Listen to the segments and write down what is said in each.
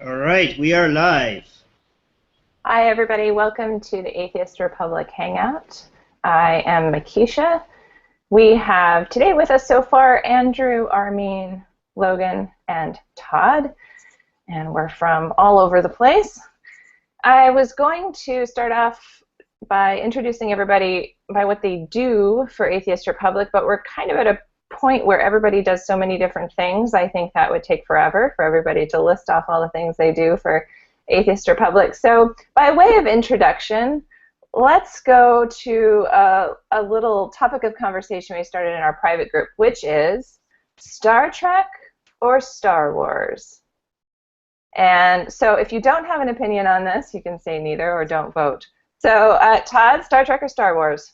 All right, we are live. Hi, everybody. Welcome to the Atheist Republic Hangout. I am Makisha. We have today with us so far Andrew, Armin, Logan, and Todd, and we're from all over the place. I was going to start off by introducing everybody by what they do for Atheist Republic, but we're kind of at a point where everybody does so many different things. I think that would take forever for everybody to list off all the things they do for Atheist Republic. So by way of introduction, let's go to a little topic of conversation we started in our private group, which is Star Trek or Star Wars? And so if you don't have an opinion on this, you can say neither or don't vote. So Todd, Star Trek or Star Wars?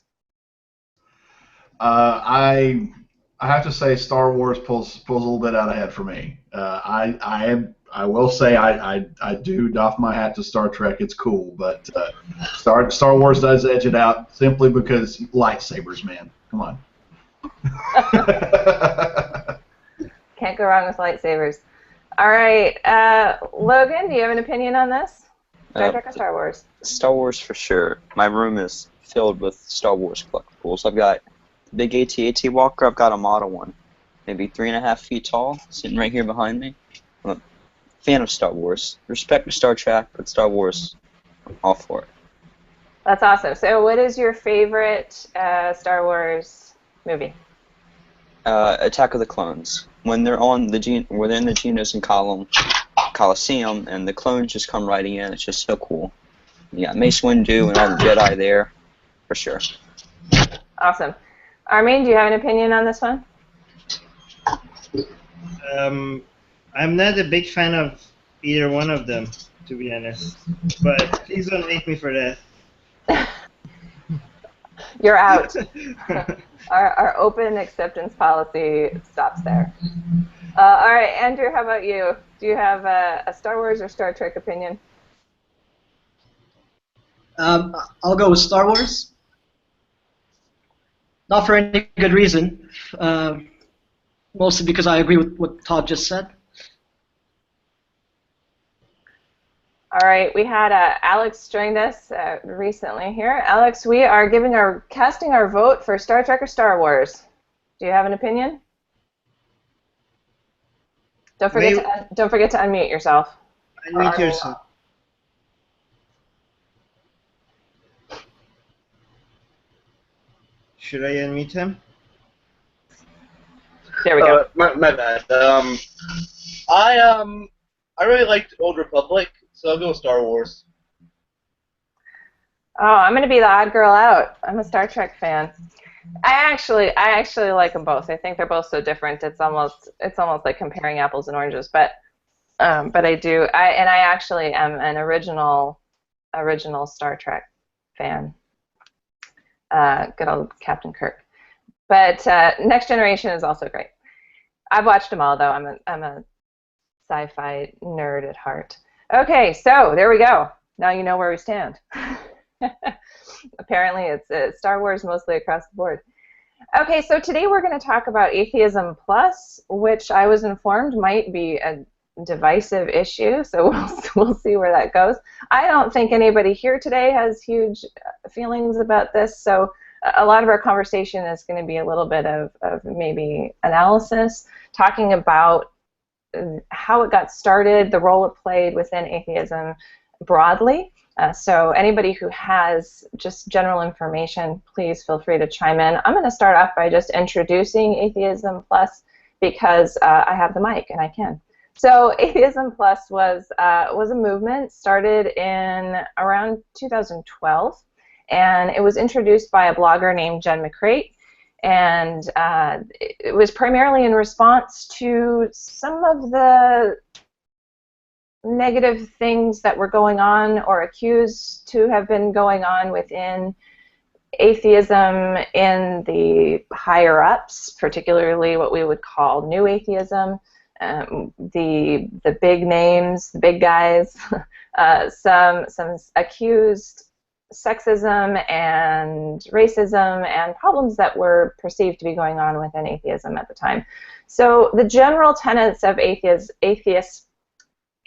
I have to say Star Wars pulls a little bit out ahead for me. I will say I do doff my hat to Star Trek. It's cool, but Star Wars does edge it out simply because lightsabers, man. Come on. Can't go wrong with lightsabers. All right, Logan, do you have an opinion on this? Star Trek or Star Wars? Star Wars for sure. My room is filled with Star Wars collectibles. I've got the big AT-AT walker. I've got a model one, maybe 3.5 feet tall, sitting right here behind me. I'm a fan of Star Wars. Respect to Star Trek, but Star Wars, I'm all for it. That's awesome. So what is your favorite Star Wars movie? Attack of the Clones. When they're on the where they're in the Geonos and Coliseum, and the clones just come riding in, it's just so cool. Yeah, Mace Windu and all the Jedi there, for sure. Awesome. Armin, do you have an opinion on this one? I'm not a big fan of either one of them, to be honest. But please don't hate me for that. You're out. Our open acceptance policy stops there. All right, Andrew, how about you? Do you have a Star Wars or Star Trek opinion? I'll go with Star Wars. Not for any good reason. Mostly because I agree with what Todd just said. All right, we had Alex joined us recently here. Alex, we are casting our vote for Star Trek or Star Wars. Do you have an opinion? Don't forget to unmute yourself. Unmute yourself. Should I unmute him? There we go. My bad. I really liked Old Republic, so I'll go with Star Wars. Oh, I'm going to be the odd girl out. I'm a Star Trek fan. I actually like them both. I think they're both so different. It's almost like comparing apples and oranges. But I do. I actually am an original Star Trek fan. Good old Captain Kirk. But Next Generation is also great. I've watched them all, though. I'm a sci-fi nerd at heart. Okay, so there we go. Now you know where we stand. Apparently, it's Star Wars mostly across the board. Okay, so today we're going to talk about Atheism Plus, which I was informed might be a divisive issue, so we'll see where that goes. I don't think anybody here today has huge feelings about this, so a lot of our conversation is going to be a little bit of maybe analysis, talking about how it got started, the role it played within atheism broadly. So anybody who has just general information, please feel free to chime in. I'm going to start off by just introducing Atheism Plus because I have the mic and I can. So Atheism Plus was a movement started in around 2012, and it was introduced by a blogger named Jen McCrate, and it was primarily in response to some of the negative things that were going on or accused to have been going on within atheism in the higher ups, particularly what we would call new atheism, the big names, the big guys, some accused sexism and racism and problems that were perceived to be going on within atheism at the time. So the general tenets of atheism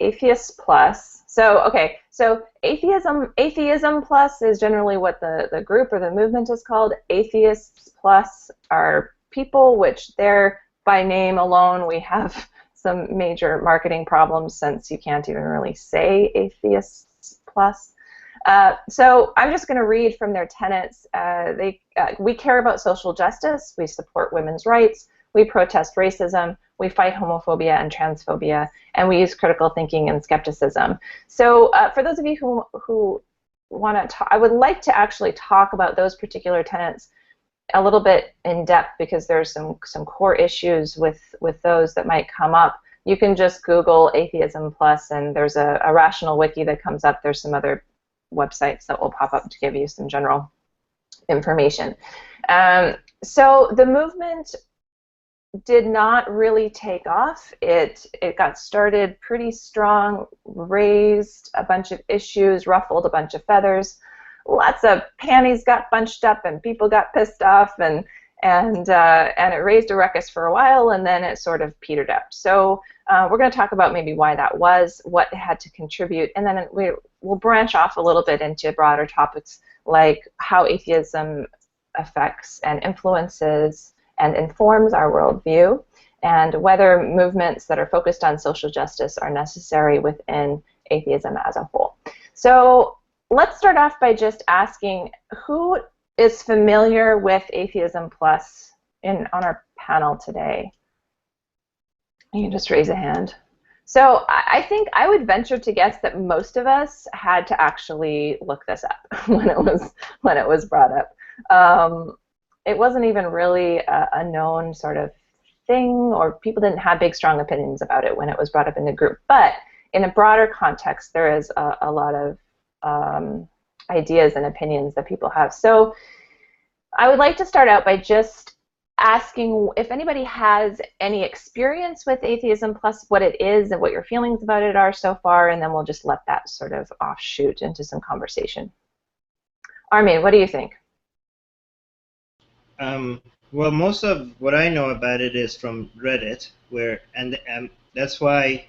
Atheist Plus. So okay, so Atheism Plus is generally what the group or the movement is called. Atheists Plus are people, which they're by name alone. We have some major marketing problems since you can't even really say Atheists Plus. So I'm just going to read from their tenets. We care about social justice. We support women's rights. We protest racism. We fight homophobia and transphobia, and we use critical thinking and skepticism. So for those of you who want to talk, I would like to actually talk about those particular tenets a little bit in depth, because there's some core issues with those that might come up. You can just Google Atheism Plus, and there's a rational wiki that comes up. There's some other websites that will pop up to give you some general information. So the movement did not really take off. It got started pretty strong, raised a bunch of issues, ruffled a bunch of feathers. Lots of panties got bunched up, and people got pissed off, and it raised a ruckus for a while, and then it sort of petered out. So we're going to talk about maybe why that was, what it had to contribute, and then we'll branch off a little bit into broader topics like how atheism affects and influences and informs our worldview, and whether movements that are focused on social justice are necessary within atheism as a whole. So let's start off by just asking, who is familiar with Atheism Plus on our panel today? You can just raise a hand. So I think I would venture to guess that most of us had to actually look this up when it was brought up. It wasn't even really a known sort of thing, or people didn't have big, strong opinions about it when it was brought up in the group. But in a broader context, there is a lot of ideas and opinions that people have. So I would like to start out by just asking if anybody has any experience with Atheism Plus, what it is and what your feelings about it are so far, and then we'll just let that sort of offshoot into some conversation. Armin, what do you think? Well, most of what I know about it is from Reddit, and that's why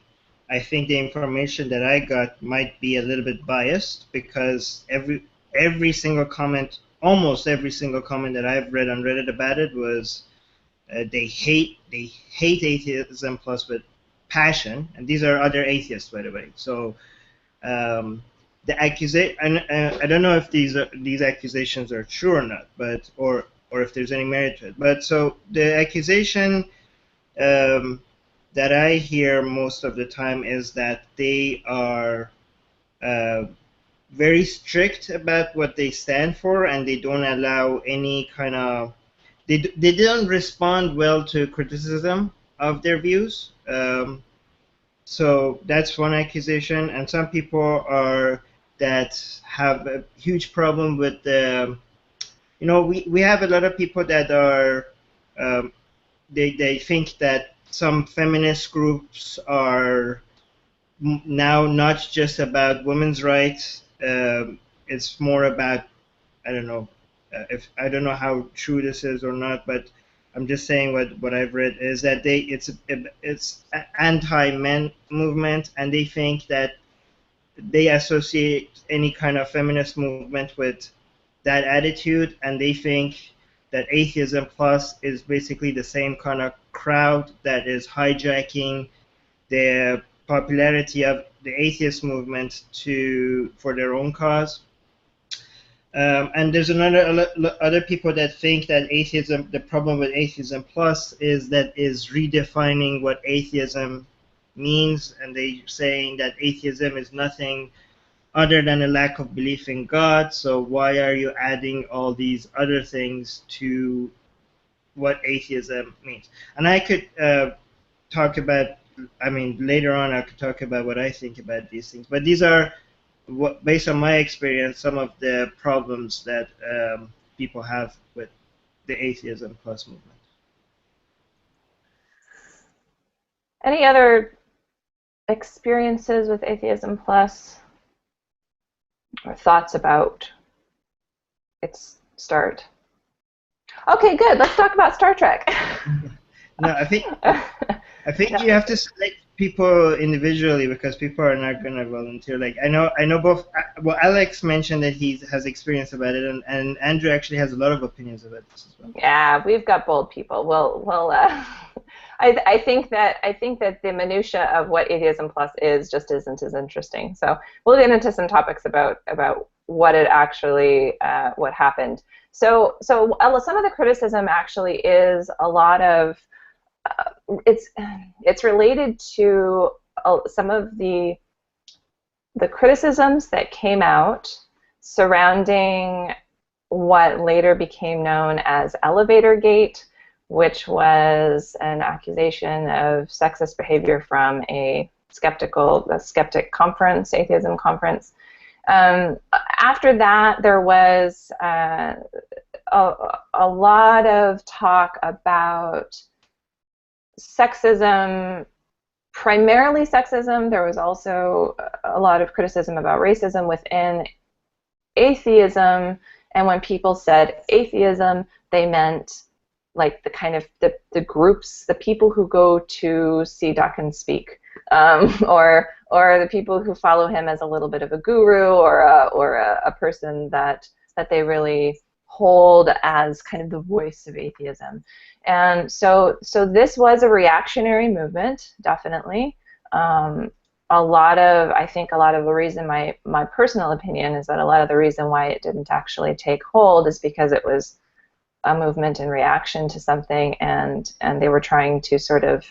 I think the information that I got might be a little bit biased, because every single comment, almost every single comment that I've read on Reddit about it was they hate Atheism Plus with passion, and these are other atheists, by the way. So the accusation, I don't know if these accusations are true or not, but or if there's any merit to it. But so the accusation that I hear most of the time is that they are very strict about what they stand for, and they don't allow any kind of they don't respond well to criticism of their views. So that's one accusation, and some people that have a huge problem with the. We have a lot of people that are they think that some feminist groups are now not just about women's rights. It's more about, I don't know I don't know how true this is or not, but I'm just saying what I've read is that it's an anti-men movement, and they think that they associate any kind of feminist movement with that attitude, and they think that Atheism Plus is basically the same kind of crowd that is hijacking the popularity of the atheist movement for their own cause. And there's other people that think that the problem with Atheism Plus is redefining what atheism means, and they're saying that atheism is nothing other than a lack of belief in God, so why are you adding all these other things to what atheism means? And I could talk about, later on I could talk about what I think about these things, but these are, based on my experience, some of the problems that people have with the Atheism Plus movement. Any other experiences with Atheism Plus? Or thoughts about its start? Okay, good. Let's talk about Star Trek. No, I think you have to select people individually because people are not going to volunteer. Like I know both. Well, Alex mentioned that he has experience about it, and Andrew actually has a lot of opinions about this as well. Yeah, we've got bold people. I think that the minutia of what Atheism Plus is just isn't as interesting. So we'll get into some topics about what it actually what happened. So some of the criticism actually is a lot of it's related to some of the criticisms that came out surrounding what later became known as Elevator Gate, which was an accusation of sexist behavior from a skeptic conference, atheism conference. After that, there was a lot of talk about sexism, primarily sexism. There was also a lot of criticism about racism within atheism, and when people said atheism, they meant like the kind of the groups, the people who go to see Duck and Speak, or the people who follow him as a little bit of a guru or a person that they really hold as kind of the voice of atheism. And so this was a reactionary movement, definitely. I think a lot of the reason, my personal opinion is that a lot of the reason why it didn't actually take hold is because it was a movement in reaction to something, and they were trying to sort of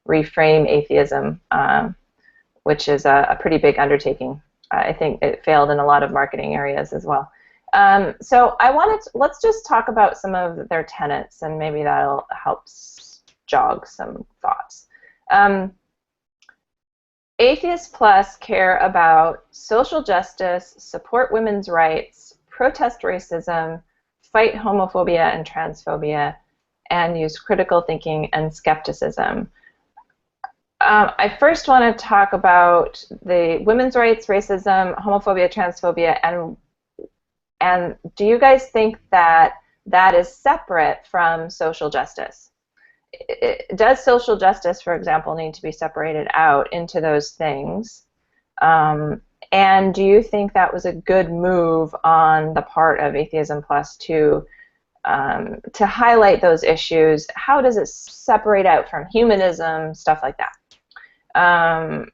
reframe atheism, which is a pretty big undertaking. I think it failed in a lot of marketing areas as well. So let's just talk about some of their tenets, and maybe that'll help jog some thoughts. Atheist Plus care about social justice, support women's rights, protest racism, fight homophobia and transphobia, and use critical thinking and skepticism. I first want to talk about the women's rights, racism, homophobia, transphobia, and do you guys think that that is separate from social justice? Does social justice, for example, need to be separated out into those things? And do you think that was a good move on the part of Atheism Plus to highlight those issues? How does it separate out from humanism, stuff like that?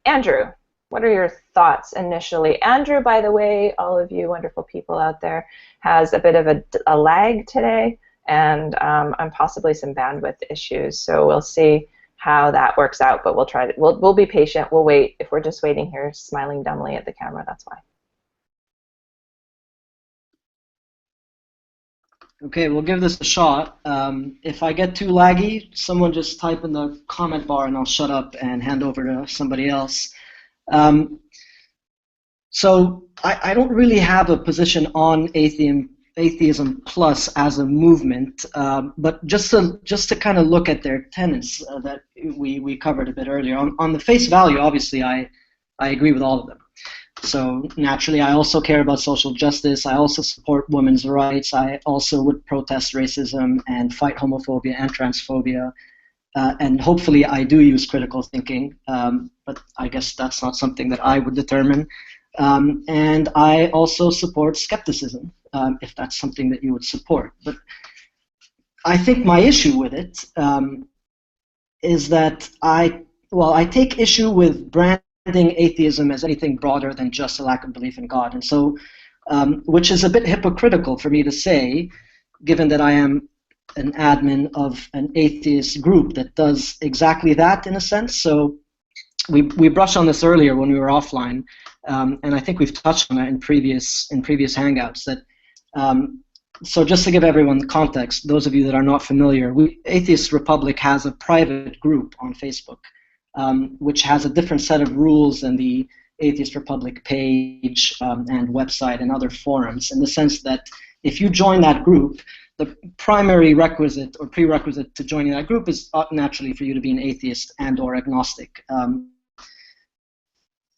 Andrew, what are your thoughts initially? Andrew, by the way, all of you wonderful people out there, has a bit of a lag today, and possibly some bandwidth issues. So we'll see how that works out, but we'll be patient. We'll wait. If we're just waiting here, smiling dumbly at the camera, that's why. Okay, we'll give this a shot. If I get too laggy, someone just type in the comment bar and I'll shut up and hand over to somebody else. So I don't really have a position on Atheism Plus as a movement, but just to kind of look at their tenets that we covered a bit earlier. On the face value, obviously, I agree with all of them. So naturally, I also care about social justice. I also support women's rights. I also would protest racism and fight homophobia and transphobia. And hopefully I do use critical thinking, but I guess that's not something that I would determine. And I also support skepticism, if that's something that you would support. But I think my issue with it is that I take issue with branding atheism as anything broader than just a lack of belief in God. And so, which is a bit hypocritical for me to say, given that I am an admin of an atheist group that does exactly that in a sense. So we brushed on this earlier when we were offline, and I think we've touched on it in previous Hangouts. That so just to give everyone context, those of you that are not familiar, Atheist Republic has a private group on Facebook, which has a different set of rules than the Atheist Republic page and website and other forums, in the sense that if you join that group, the primary requisite or prerequisite to joining that group is naturally for you to be an atheist and or agnostic.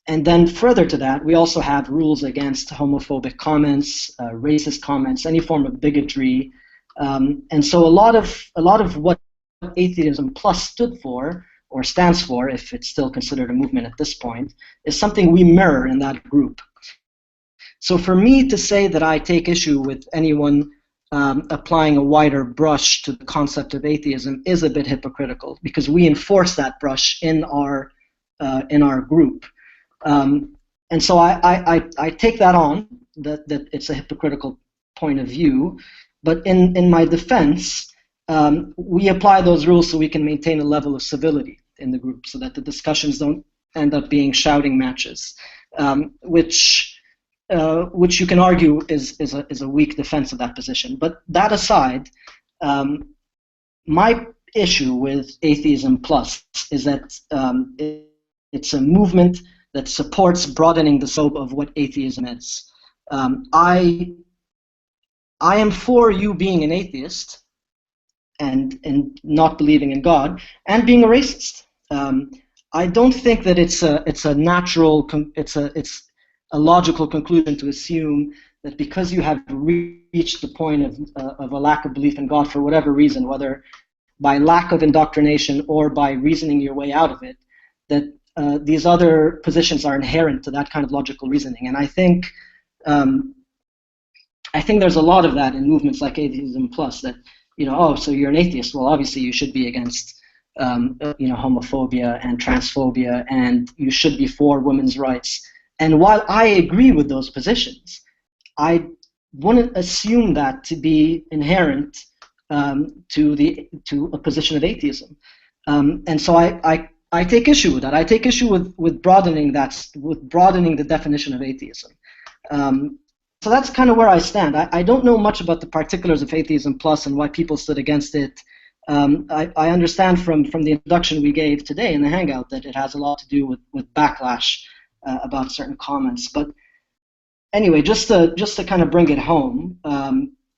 And then further to that, we also have rules against homophobic comments, racist comments, any form of bigotry. And so a lot of what Atheism Plus stood for or stands for, if it's still considered a movement at this point, is something we mirror in that group. So for me to say that I take issue with anyone applying a wider brush to the concept of atheism is a bit hypocritical, because we enforce that brush in our group. And so I take that on, that it's a hypocritical point of view, but in my defense, we apply those rules so we can maintain a level of civility in the group, so that the discussions don't end up being shouting matches, which you can argue is a weak defense of that position. But that aside, my issue with Atheism Plus is that it's a movement that supports broadening the scope of what atheism is. I am for you being an atheist and not believing in God and being a racist. I don't think that it's a natural, it's a logical conclusion to assume that because you have reached the point of a lack of belief in God for whatever reason, whether by lack of indoctrination or by reasoning your way out of it, that these other positions are inherent to that kind of logical reasoning. And I think there's a lot of that in movements like Atheism Plus, that, oh, so you're an atheist, well, obviously you should be against homophobia and transphobia, and you should be for women's rights. And while I agree with those positions, I wouldn't assume that to be inherent to a position of atheism. And so I take issue with that. I take issue with broadening the definition of atheism. So that's kind of where I stand. I don't know much about the particulars of Atheism Plus and why people stood against it. I understand from the introduction we gave today in the Hangout that it has a lot to do with backlash about certain comments. But anyway, just to kind of bring it home,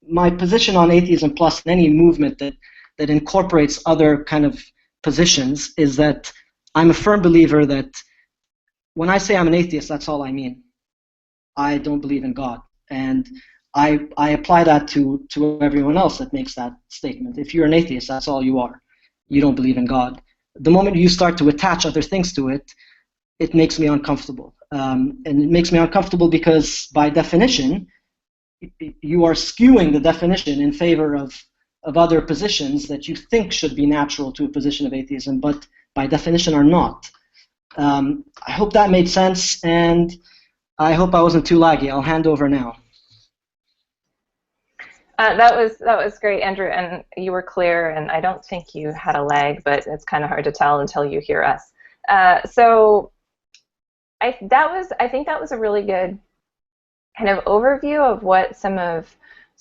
my position on Atheism Plus and any movement that incorporates other kind of positions is that I'm a firm believer that when I say I'm an atheist, that's all I mean. I don't believe in God. And I apply that to everyone else that makes that statement. If you're an atheist, that's all you are. You don't believe in God. The moment you start to attach other things to it, it makes me uncomfortable. And it makes me uncomfortable because, by definition, you are skewing the definition in favor of other positions that you think should be natural to a position of atheism, but by definition are not. I hope that made sense, and I hope I wasn't too laggy. I'll hand over now. That was great, Andrew, and you were clear, and I don't think you had a lag, but it's kind of hard to tell until you hear us. So I think that was a really good kind of overview of what some of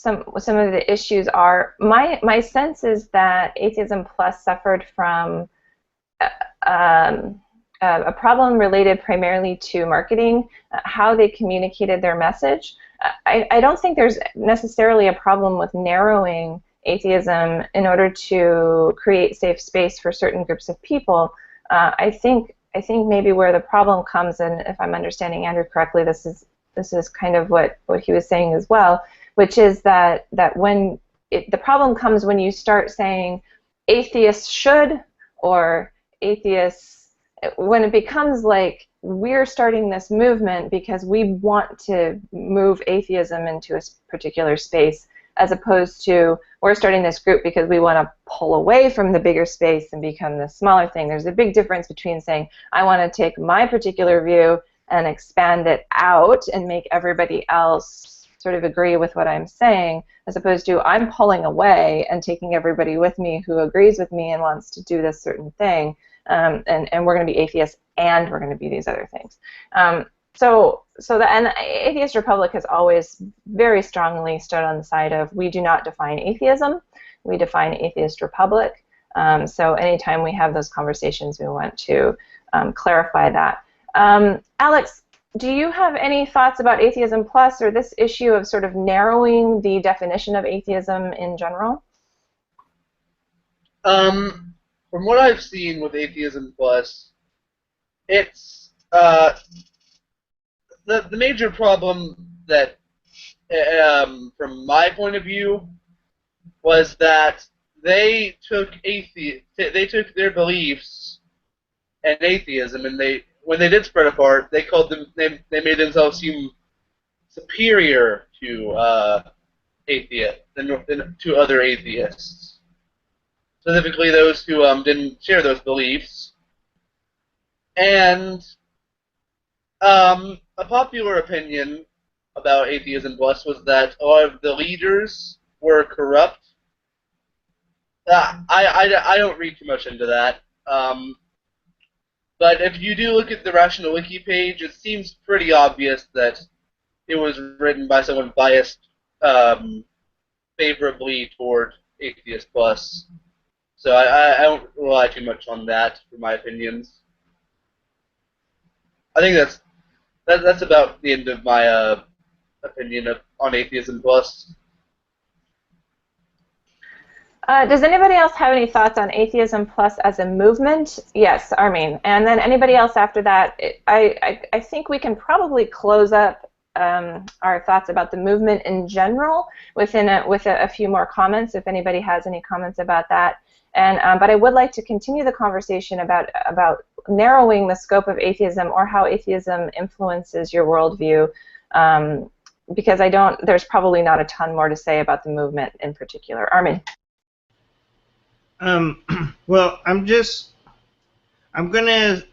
the issues are. My sense is that Atheism Plus suffered from a problem related primarily to marketing, how they communicated their message. I don't think there's necessarily a problem with narrowing atheism in order to create safe space for certain groups of people. I think maybe where the problem comes, and if I'm understanding Andrew correctly, this is kind of what he was saying as well, which is that when the problem comes when you start saying atheists should, or atheists, when it becomes like we're starting this movement because we want to move atheism into a particular space, as opposed to we're starting this group because we want to pull away from the bigger space and become the smaller thing. There's a big difference between saying I want to take my particular view and expand it out and make everybody else sort of agree with what I'm saying, as opposed to I'm pulling away and taking everybody with me who agrees with me and wants to do this certain thing. And we're going to be atheists and we're going to be these other things. And the Atheist Republic has always very strongly stood on the side of we do not define atheism, we define Atheist Republic. So anytime we have those conversations, we want to clarify that. Alex, do you have any thoughts about Atheism Plus or this issue of sort of narrowing the definition of atheism in general? From what I've seen with Atheism Plus, it's the major problem that, from my point of view, was that they took their beliefs and atheism, and when they did spread apart, they made themselves seem superior to atheists than to other atheists, specifically those who didn't share those beliefs. And a popular opinion about Atheism Plus was that a lot of the leaders were corrupt. I don't read too much into that. But if you do look at the Rational Wiki page, it seems pretty obvious that it was written by someone biased favorably toward Atheist Plus. So I don't rely too much on that for my opinions. I think that's about the end of my opinion on Atheism Plus. Does anybody else have any thoughts on Atheism Plus as a movement? Yes, Armin. And then anybody else after that? I think we can probably close up our thoughts about the movement in general with a few more comments, if anybody has any comments about that. And but I would like to continue the conversation about narrowing the scope of atheism or how atheism influences your worldview, because there's probably not a ton more to say about the movement in particular. Armin. Well, I'm gonna,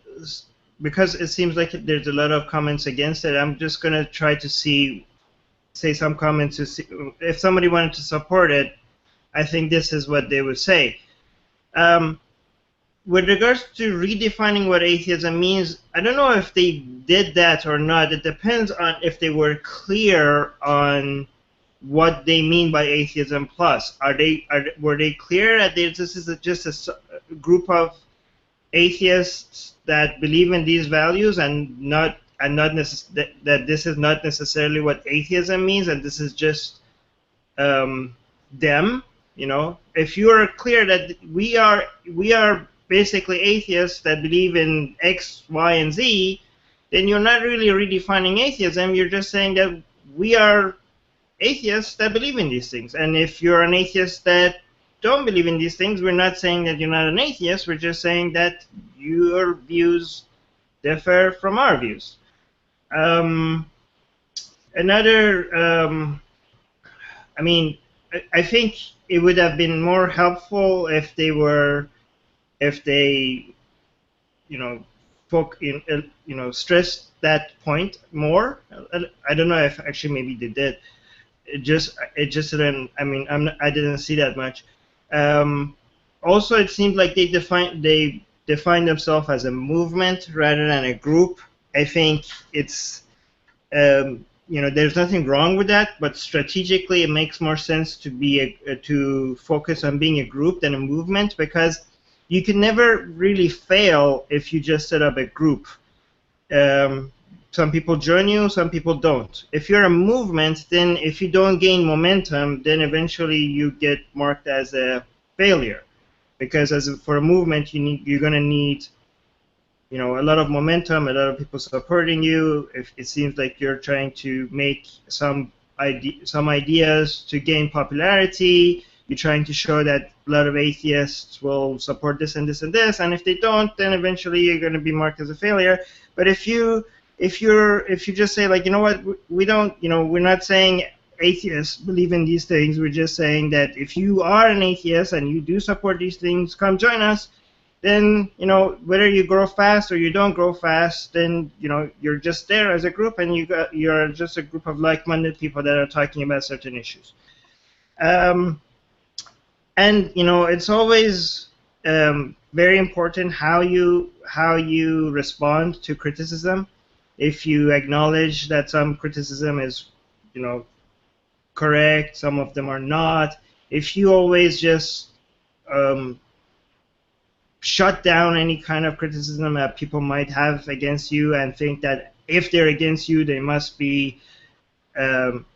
because it seems like there's a lot of comments against it, I'm just gonna try to say some comments to see if somebody wanted to support it. I think this is what they would say. With regards to redefining what atheism means, I don't know if they did that or not. It depends on if they were clear on what they mean by Atheism Plus. Were they clear that this is just a group of atheists that believe in these values and that this is not necessarily what atheism means, and this is just them? You know, if you are clear that we are basically atheists that believe in X, Y, and Z, then you're not really redefining atheism. You're just saying that we are atheists that believe in these things. And if you're an atheist that don't believe in these things, we're not saying that you're not an atheist. We're just saying that your views differ from our views. I think it would have been more helpful if they, stressed that point more. I don't know if actually maybe they did. It just didn't. I didn't see that much. Also, it seemed like they defined themselves as a movement rather than a group. I think it's there's nothing wrong with that, but strategically it makes more sense to focus on being a group than a movement, because you can never really fail if you just set up a group. Some people join you, some people don't. If you're a movement, then if you don't gain momentum, then eventually you get marked as a failure. Because for a movement, you're going to need a lot of momentum, a lot of people supporting you. If it seems like you're trying to make some ideas to gain popularity, you're trying to show that a lot of atheists will support this and this and this, and if they don't, then eventually you're going to be marked as a failure. But if you just say, like, you know what, we're not saying atheists believe in these things, we're just saying that if you are an atheist and you do support these things, come join us. Then, whether you grow fast or you don't grow fast, then, you're just there as a group, and you're just a group of like-minded people that are talking about certain issues. And, it's always very important how you respond to criticism. If you acknowledge that some criticism is, correct, some of them are not. If you always just shut down any kind of criticism that people might have against you and think that if they're against you, they must be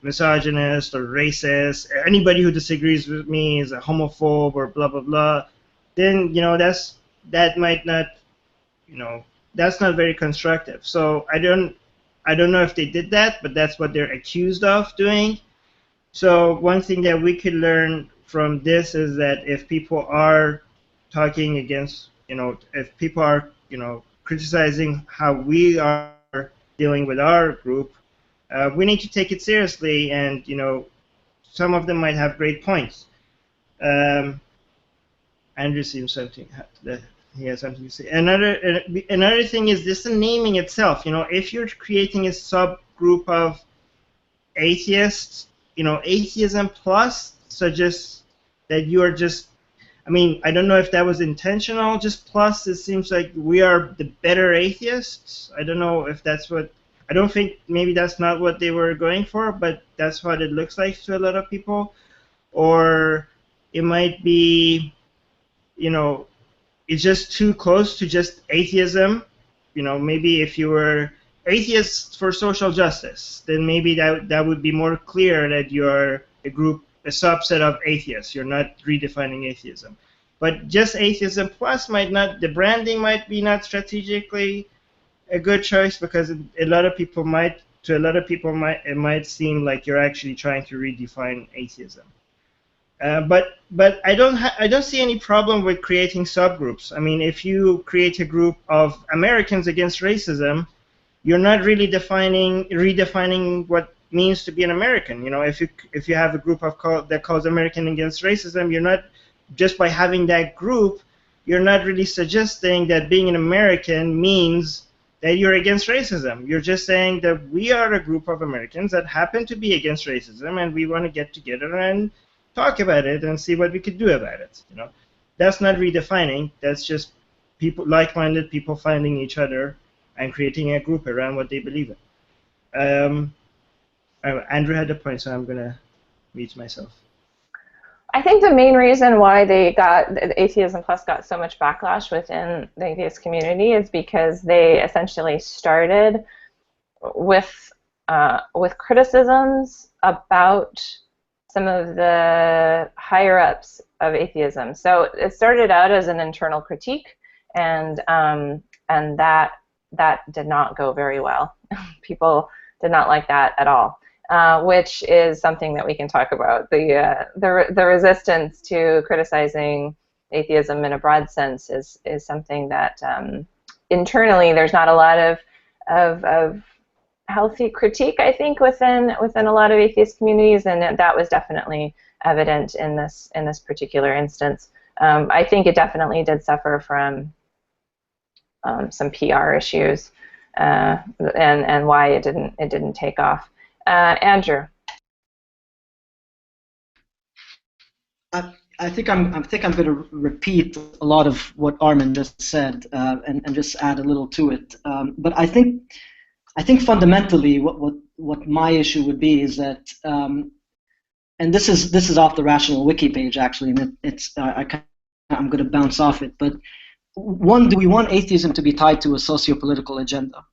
misogynist or racist. Anybody who disagrees with me is a homophobe or blah, blah, blah. Then, that might not, that's not very constructive. So I don't know if they did that, but that's what they're accused of doing. So one thing that we could learn from this is that if people are talking against, if people are criticizing how we are dealing with our group, we need to take it seriously, and some of them might have great points. Andrew seems something that he has something to say. Another thing is this: the naming itself. If you're creating a subgroup of atheists, Atheism Plus suggests that you are just. I mean, I don't know if that was intentional. Just plus, it seems like we are the better atheists. I don't know if that's what. I don't think maybe that's not what they were going for, but that's what it looks like to a lot of people. Or it might be, it's just too close to just atheism. Maybe if you were atheists for social justice, then maybe that would be more clear that you're a subset of atheists. You're not redefining atheism. But just Atheism Plus the branding might be not strategically a good choice, because it might seem like you're actually trying to redefine atheism. But I don't see any problem with creating subgroups. I mean, if you create a group of Americans against racism, you're not really redefining what it means to be an American. If you have a group that calls American Against Racism, you're not, just by having that group, you're not really suggesting that being an American means that you're against racism. You're just saying that we are a group of Americans that happen to be against racism, and we want to get together and talk about it and see what we could do about it. That's not redefining. That's just like-minded people finding each other and creating a group around what they believe in. Andrew had a point, so I'm gonna mute myself. I think the main reason why Atheism Plus got so much backlash within the atheist community is because they essentially started with criticisms about some of the higher-ups of atheism. So it started out as an internal critique, and that did not go very well. People did not like that at all. Which is something that we can talk about. The resistance to criticizing atheism in a broad sense is something that internally there's not a lot of healthy critique, I think, within a lot of atheist communities, and that was definitely evident in this particular instance. I think it definitely did suffer from some PR issues, and why it didn't take off. Andrew. I think I'm going to repeat a lot of what Armin just said, and just add a little to it. But I think fundamentally what my issue would be is that, and this is off the Rational Wiki page actually, and I'm going to bounce off it. But one, do we want atheism to be tied to a socio-political agenda?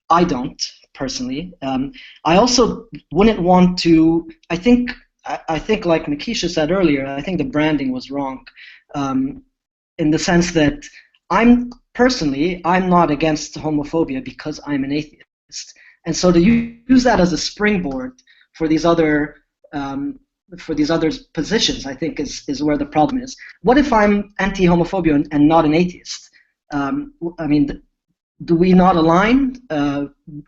I don't. Personally, I also wouldn't want to. I think, like Nikisha said earlier, I think the branding was wrong, in the sense that I'm not against homophobia because I'm an atheist, and so to use that as a springboard for these other positions, I think is where the problem is. What if I'm anti-homophobia and not an atheist? I mean, do we not align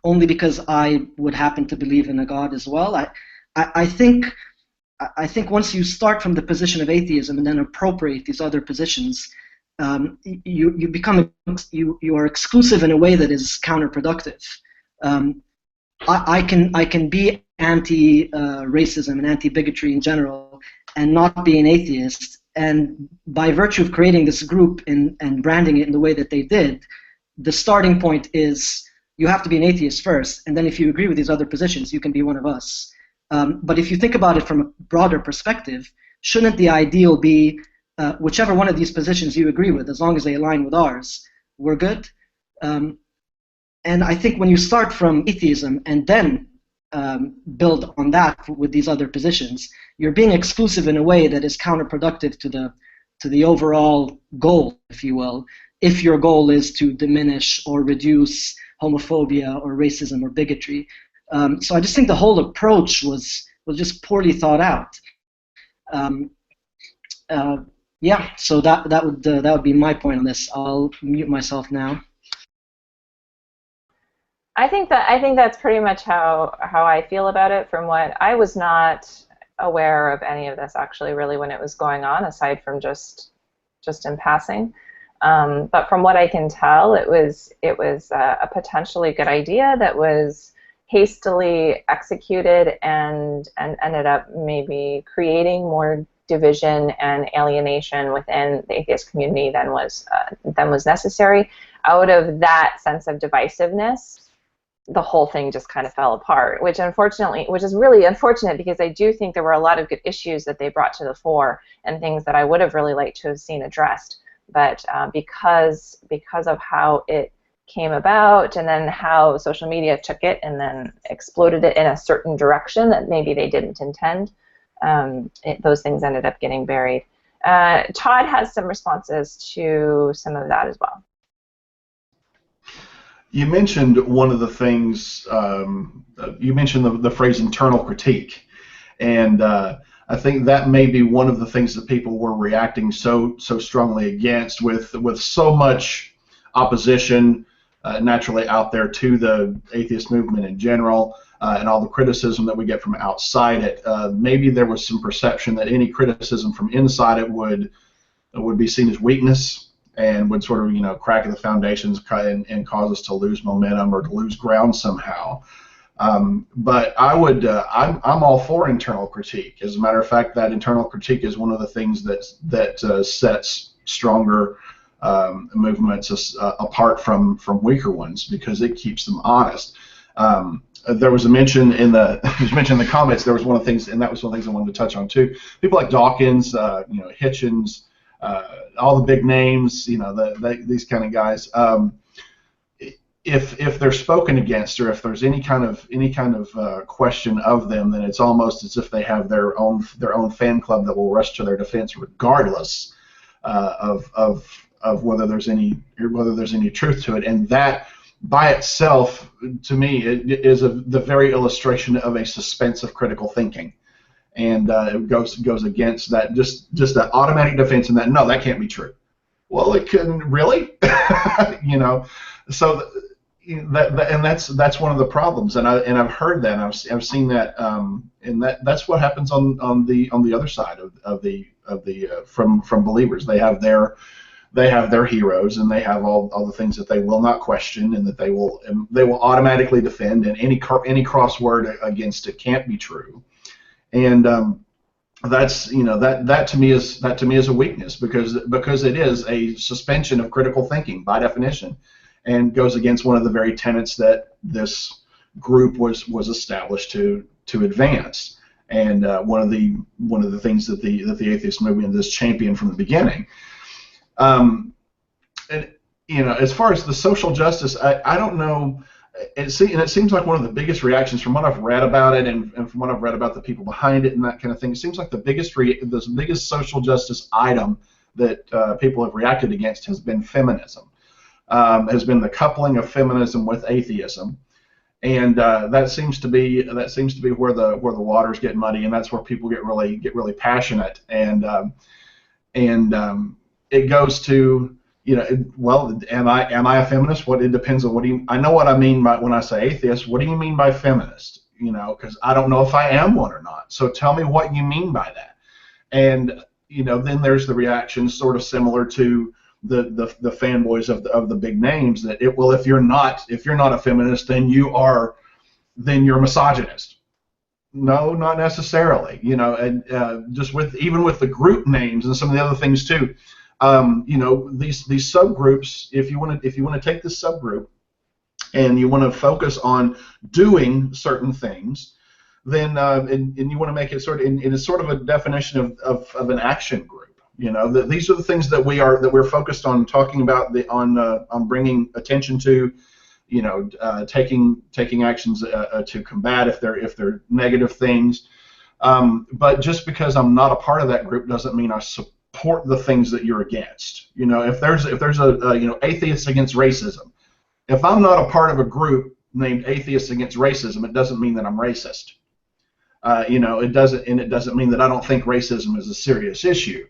only because I would happen to believe in a God as well? I think once you start from the position of atheism and then appropriate these other positions, you are exclusive in a way that is counterproductive. I can be anti-racism and anti-bigotry in general and not be an atheist, and by virtue of creating this group and branding it in the way that they did, the starting point is you have to be an atheist first, and then if you agree with these other positions, you can be one of us. But if you think about it from a broader perspective, shouldn't the ideal be whichever one of these positions you agree with, as long as they align with ours, we're good? And I think when you start from atheism and then build on that with these other positions, you're being exclusive in a way that is counterproductive to the overall goal, if you will, if your goal is to diminish or reduce homophobia or racism or bigotry. So I just think the whole approach was just poorly thought out. Yeah, so that would be my point on this. I'll mute myself now. I think that's pretty much how I feel about it. From what I was not aware of any of this actually really when it was going on, aside from just in passing. But from what I can tell, it was a potentially good idea that was hastily executed and ended up maybe creating more division and alienation within the atheist community than was necessary. Out of that sense of divisiveness, the whole thing just kind of fell apart, which is really unfortunate, because I do think there were a lot of good issues that they brought to the fore and things that I would have really liked to have seen addressed. But because of how it came about, and then how social media took it and then exploded it in a certain direction that maybe they didn't intend, those things ended up getting buried. Todd has some responses to some of that as well. You mentioned one of the things, you mentioned the phrase internal critique, and I think that may be one of the things that people were reacting so strongly against, with so much opposition naturally out there to the atheist movement in general, and all the criticism that we get from outside it. Maybe there was some perception that any criticism from inside it would be seen as weakness, and would sort of, crack at the foundations and cause us to lose momentum or to lose ground somehow. But I'm all for internal critique. As a matter of fact, that internal critique is one of the things that sets stronger movements apart from weaker ones, because it keeps them honest. There was a mention in the comments. There was one of the things, and that was one of the things I wanted to touch on too. People like Dawkins, Hitchens, all the big names, these kind of guys. If they're spoken against, or if there's any kind of question of them, then it's almost as if they have their own fan club that will rush to their defense, regardless of whether there's any truth to it. And that by itself, to me, it is the very illustration of a suspense of critical thinking. And it goes against that, just that automatic defense, and that no, that can't be true. Well, it couldn't really, So that's one of the problems, and I've heard that, and I've seen that, and that's what happens on the other side of the from believers. They have their heroes, and they have all the things that they will not question, and that they will automatically defend, and any crossword against it can't be true. And that's that to me is a weakness, because it is a suspension of critical thinking by definition, and goes against one of the very tenets that this group was established to advance, and one of the things that the atheist movement has championed from the beginning. And as far as the social justice, I don't know. It seems like one of the biggest reactions, from what I've read about it, and from what I've read about the people behind it and that kind of thing, it seems like the biggest social justice item that people have reacted against has been feminism, has been the coupling of feminism with atheism, and that seems to be where the waters get muddy, and that's where people get really passionate, and it goes to, well, am I a feminist? It depends on I know what I mean by when I say atheist. What do you mean by feminist? Because I don't know if I am one or not. So tell me what you mean by that. And then there's the reaction, sort of similar to the fanboys of the big names, that if you're not a feminist, then you're a misogynist. No, not necessarily. And just even with the group names and some of the other things too. These subgroups, if you want to take this subgroup and you want to focus on doing certain things, then and you want to make it it's sort of a definition of an action group. These are the things that we're focused on talking about, on bringing attention to, taking actions to combat if they're negative things. But just because I'm not a part of that group doesn't mean I support the things that you're against. If there's a atheists against racism, if I'm not a part of a group named Atheists Against Racism, it doesn't mean that I'm racist. It doesn't mean that I don't think racism is a serious issue.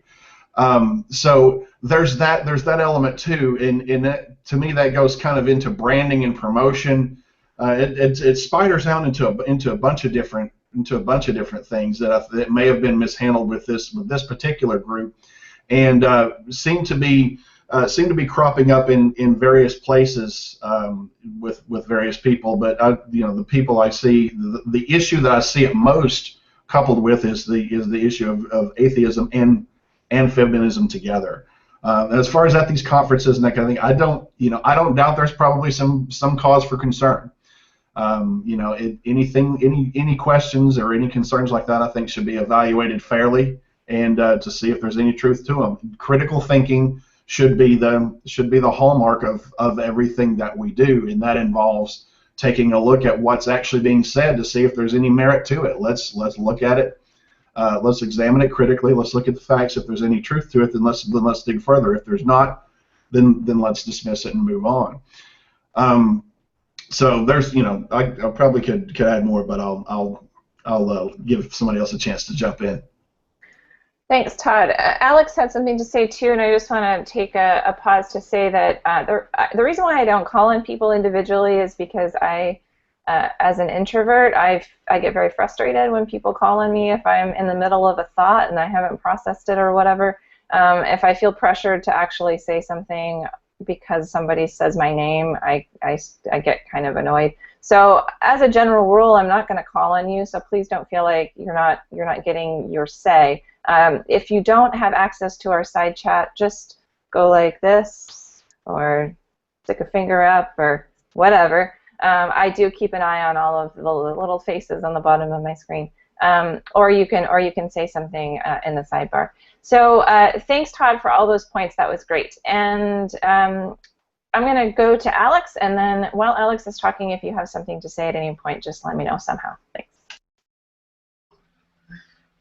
So there's that element too. In that, to me, that goes kind of into branding and promotion. It spiders out into a bunch of different things that may have been mishandled with this particular group, and seem to be cropping up in various places with various people. But the people I see, the issue that I see it most coupled with is the issue of atheism and feminism together. As far as at these conferences and that kind of thing, I don't doubt there's probably some cause for concern. Any questions or any concerns like that, I think, should be evaluated fairly and to see if there's any truth to them. Critical thinking should be the hallmark of everything that we do, and that involves taking a look at what's actually being said to see if there's any merit to it. Let's look at it. Let's examine it critically. Let's look at the facts. If there's any truth to it, then let's dig further. If there's not, then let's dismiss it and move on. So there's, I probably could add more, but I'll give somebody else a chance to jump in. Thanks, Todd. Alex had something to say too, and I just want to take a pause to say that the reason why I don't call on people individually is because as an introvert, I get very frustrated when people call on me if I'm in the middle of a thought and I haven't processed it or whatever. If I feel pressured to actually say something because somebody says my name, I get kind of annoyed. So as a general rule, I'm not going to call on you, so please don't feel like you're not getting your say. If you don't have access to our side chat, just go like this or stick a finger up or whatever. I do keep an eye on all of the little faces on the bottom of my screen. Or you can say something in the sidebar. So thanks, Todd, for all those points. That was great. And I'm going to go to Alex, and then while Alex is talking, if you have something to say at any point, just let me know somehow. Thanks.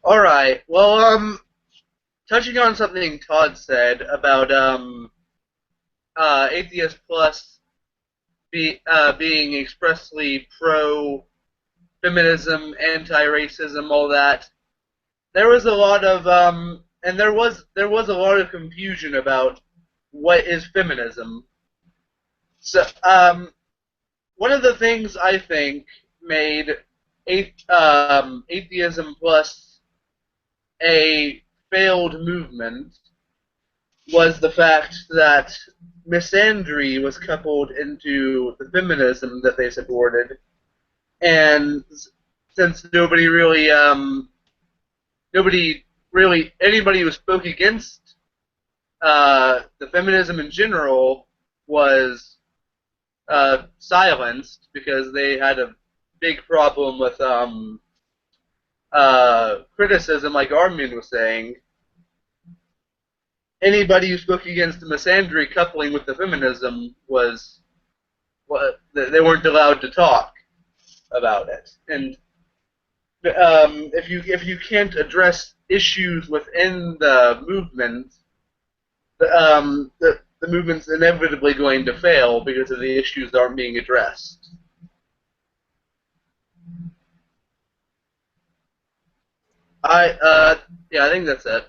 All right. Well, touching on something Todd said about Atheist Plus being expressly pro-feminism, anti-racism, all that, there was a lot of and there was a lot of confusion about what is feminism. So one of the things I think made Atheism Plus a failed movement was the fact that misandry was coupled into the feminism that they supported, and since anybody who spoke against the feminism in general was silenced because they had a big problem with criticism, like Armin was saying. Anybody who spoke against the misandry coupling with the feminism they weren't allowed to talk about it. And if you can't address issues within the movement, the movement's inevitably going to fail because of the issues that aren't being addressed. I think that's it.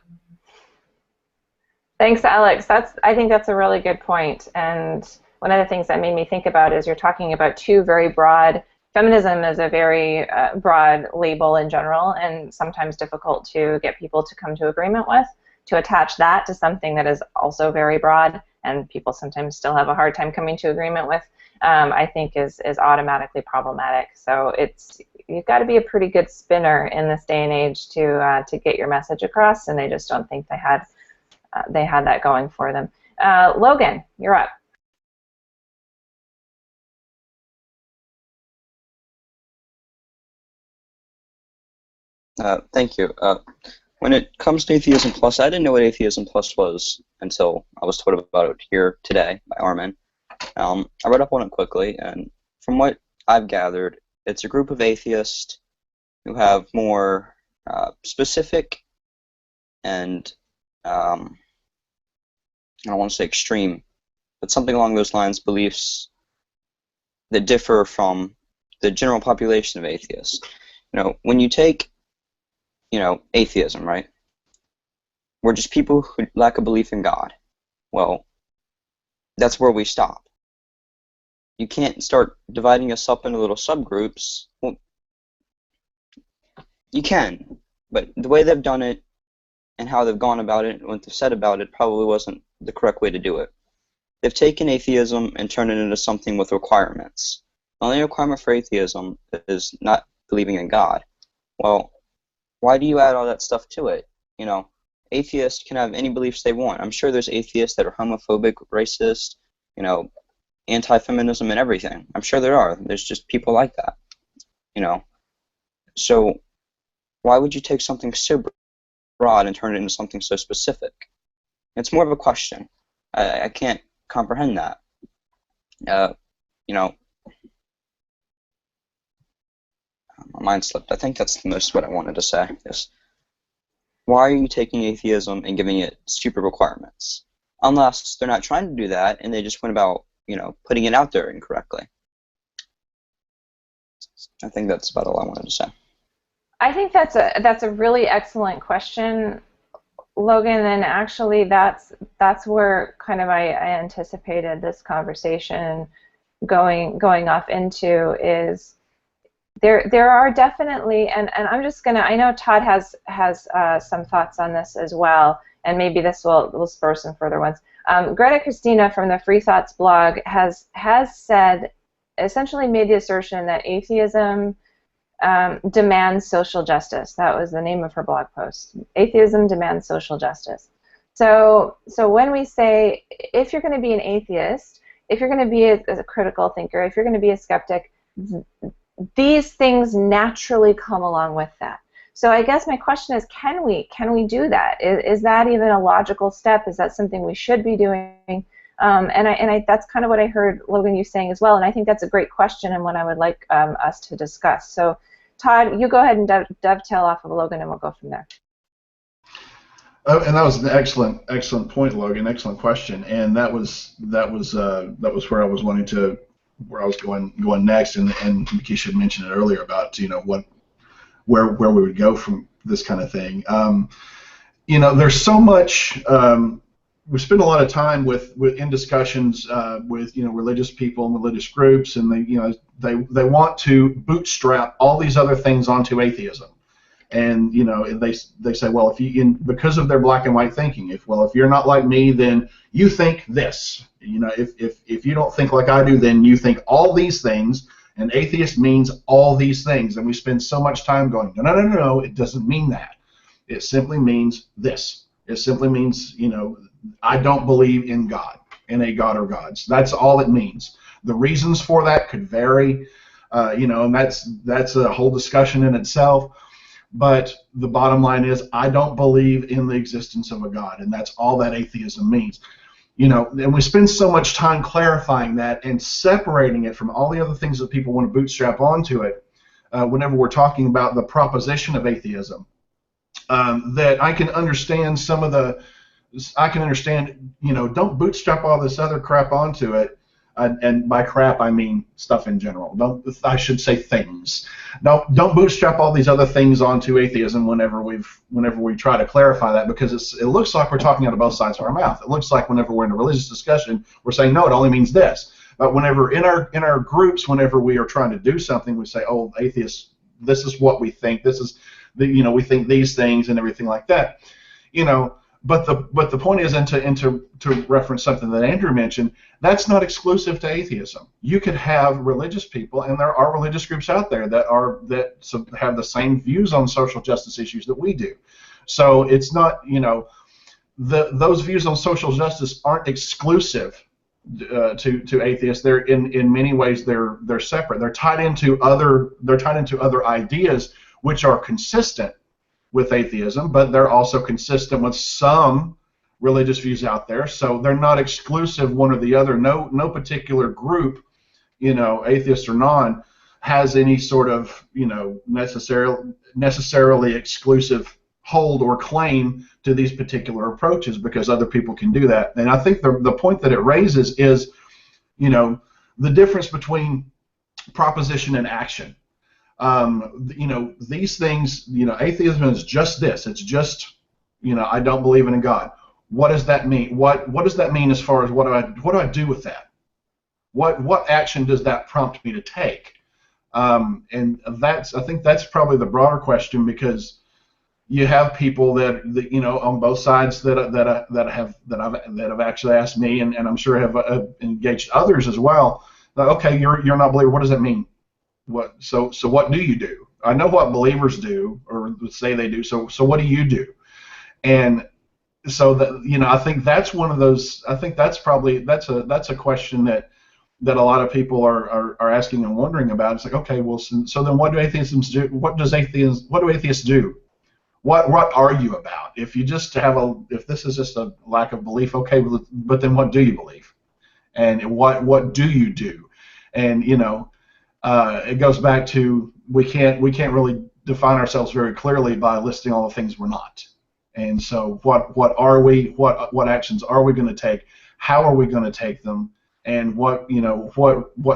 Thanks, Alex. I think that's a really good point. And one of the things that made me think about is you're talking about two very broad. Feminism is a very broad label in general, and sometimes difficult to get people to come to agreement with. To attach that to something that is also very broad, and people sometimes still have a hard time coming to agreement with, I think is automatically problematic. So you've got to be a pretty good spinner in this day and age to get your message across, and I just don't think they had that going for them. Logan, you're up. Thank you. When it comes to Atheism Plus, I didn't know what Atheism Plus was until I was told about it here today by Armin. I read up on it quickly, and from what I've gathered, it's a group of atheists who have more specific and I don't want to say extreme, but something along those lines, beliefs that differ from the general population of atheists. When you take atheism, right? We're just people who lack a belief in God. Well, that's where we stop. You can't start dividing us up into little subgroups. Well, you can, but the way they've done it and how they've gone about it and what they've said about it probably wasn't the correct way to do it. They've taken atheism and turned it into something with requirements. The only requirement for atheism is not believing in God. Well, why do you add all that stuff to it? You know, atheists can have any beliefs they want. I'm sure there's atheists that are homophobic, racist, you know, anti-feminism and everything. I'm sure there are. There's just people like that, you know. So why would you take something so broad and turn it into something so specific? It's more of a question. I can't comprehend that. You know, my mind slipped. I think that's the most what I wanted to say. Is why are you taking atheism and giving it stupid requirements? Unless they're not trying to do that and they just went about, you know, putting it out there incorrectly. I think that's about all I wanted to say. I think that's a really excellent question, Logan, and actually that's where kind of I anticipated this conversation going off into is there are definitely, and I'm just gonna, I know Todd has some thoughts on this as well, and maybe this will spur some further ones. Greta Christina from the Free Thoughts blog has said, essentially made the assertion that atheism demands social justice. That was the name of her blog post. Atheism demands social justice. So when we say, if you're going to be an atheist, if you're going to be a critical thinker, if you're going to be a skeptic, these things naturally come along with that. So I guess my question is, can we do that? Is that even a logical step? Is that something we should be doing? And that's kind of what I heard Logan you saying as well, and I think that's a great question and one I would like us to discuss. So Todd, you go ahead and dovetail off of Logan, and we'll go from there. Oh, and that was an excellent point, Logan. Excellent question, and that was where I was wanting to, where I was going next, and Keisha had mentioned it earlier about, you know, where we would go from this kind of thing. You know, there's so much. We spend a lot of time in discussions with, you know, religious people and religious groups, and they want to bootstrap all these other things onto atheism, and you know, they say, well, because of their black and white thinking, if you're not like me, then you think this, you know, if you don't think like I do, then you think all these things, and atheist means all these things, and we spend so much time going, no, it doesn't mean that. It simply means this. It simply means, you know, I don't believe in God, in a God or gods. That's all it means. The reasons for that could vary, you know, and that's a whole discussion in itself. But the bottom line is, I don't believe in the existence of a God, and that's all that atheism means. You know, and we spend so much time clarifying that and separating it from all the other things that people want to bootstrap onto it whenever we're talking about the proposition of atheism, that I can understand you know, don't bootstrap all this other crap onto it, and by crap I mean stuff in general. I should say things. Don't bootstrap all these other things onto atheism whenever we try to clarify that, because it looks like we're talking out of both sides of our mouth. It looks like whenever we're in a religious discussion, we're saying, no, it only means this. But whenever in our groups, whenever we are trying to do something, we say, oh, atheists, this is what we think. This is you know, we think these things and everything like that. You know. But the point is, and to reference something that Andrew mentioned, that's not exclusive to atheism. You could have religious people, and there are religious groups out there that have the same views on social justice issues that we do. So it's not, you know, those views on social justice aren't exclusive to atheists. They're in many ways they're separate. They're tied into other ideas which are consistent with atheism, but they're also consistent with some religious views out there. So they're not exclusive one or the other. No particular group, you know, atheist or non, has any sort of, you know, necessarily exclusive hold or claim to these particular approaches, because other people can do that. And I think the point that it raises is, you know, the difference between proposition and action. You know, these things, you know, atheism is just this. It's just I don't believe in a God. What does that mean? What does that mean as far as what do I do with that? What action does that prompt me to take? And I think that's probably the broader question, because you have people that on both sides that have actually asked me, and I'm sure have engaged others as well. Like, okay, you're not a believer. What does that mean? So what do you do? I know what believers do, or say they do. So what do you do? And so that I think that's one of those. I think that's a question that a lot of people are asking and wondering about. It's like, okay, well, so then what do atheists do? What do atheists do? What are you about? If you just if this is just a lack of belief, okay, but then what do you believe? And what do you do? And it goes back to we can't really define ourselves very clearly by listing all the things we're not. And so what are we? What actions are we going to take? How are we going to take them? And what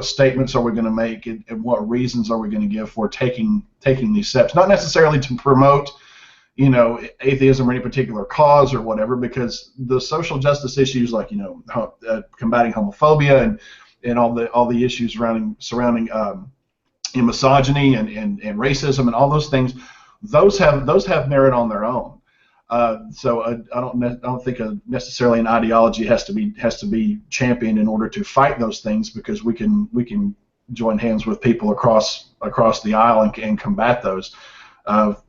statements are we going to make, and what reasons are we going to give for taking these steps? Not necessarily to promote atheism or any particular cause or whatever, because the social justice issues like combating homophobia and all the issues surrounding misogyny and racism and all those things, those have merit on their own. So I don't think necessarily an ideology has to be championed in order to fight those things, because we can join hands with people across the aisle and combat those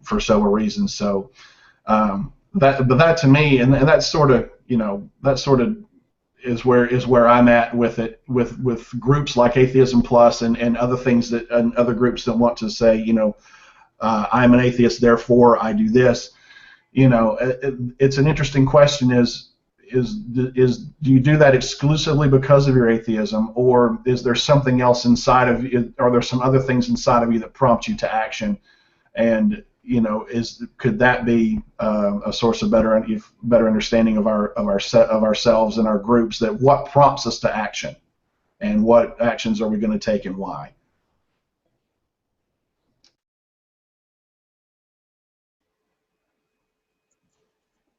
for several reasons. So that to me, and that sort of is where I'm at with it, with groups like Atheism Plus and other things and other groups that want to say I'm an atheist, therefore I do this. It's an interesting question. Do you do that exclusively because of your atheism, or is there something else inside of you? Are there some other things inside of you that prompt you to action? And could that be a source of better understanding of ourselves and our groups? That what prompts us to action, and what actions are we going to take, and why?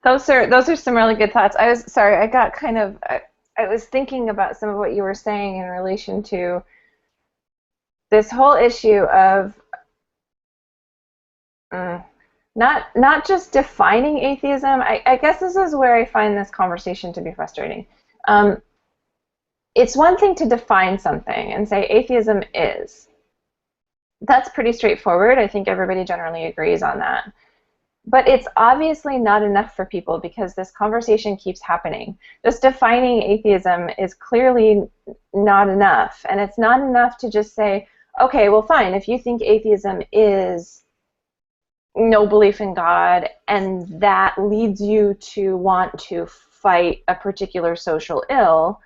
Those are some really good thoughts. I was thinking about some of what you were saying in relation to this whole issue of not just defining atheism. I guess this is where I find this conversation to be frustrating. It's one thing to define something and say atheism is. That's pretty straightforward. I think everybody generally agrees on that. But it's obviously not enough for people, because this conversation keeps happening. Just defining atheism is clearly not enough. And it's not enough to just say, okay, well, fine, if you think atheism is no belief in God, and that leads you to want to fight a particular social ill,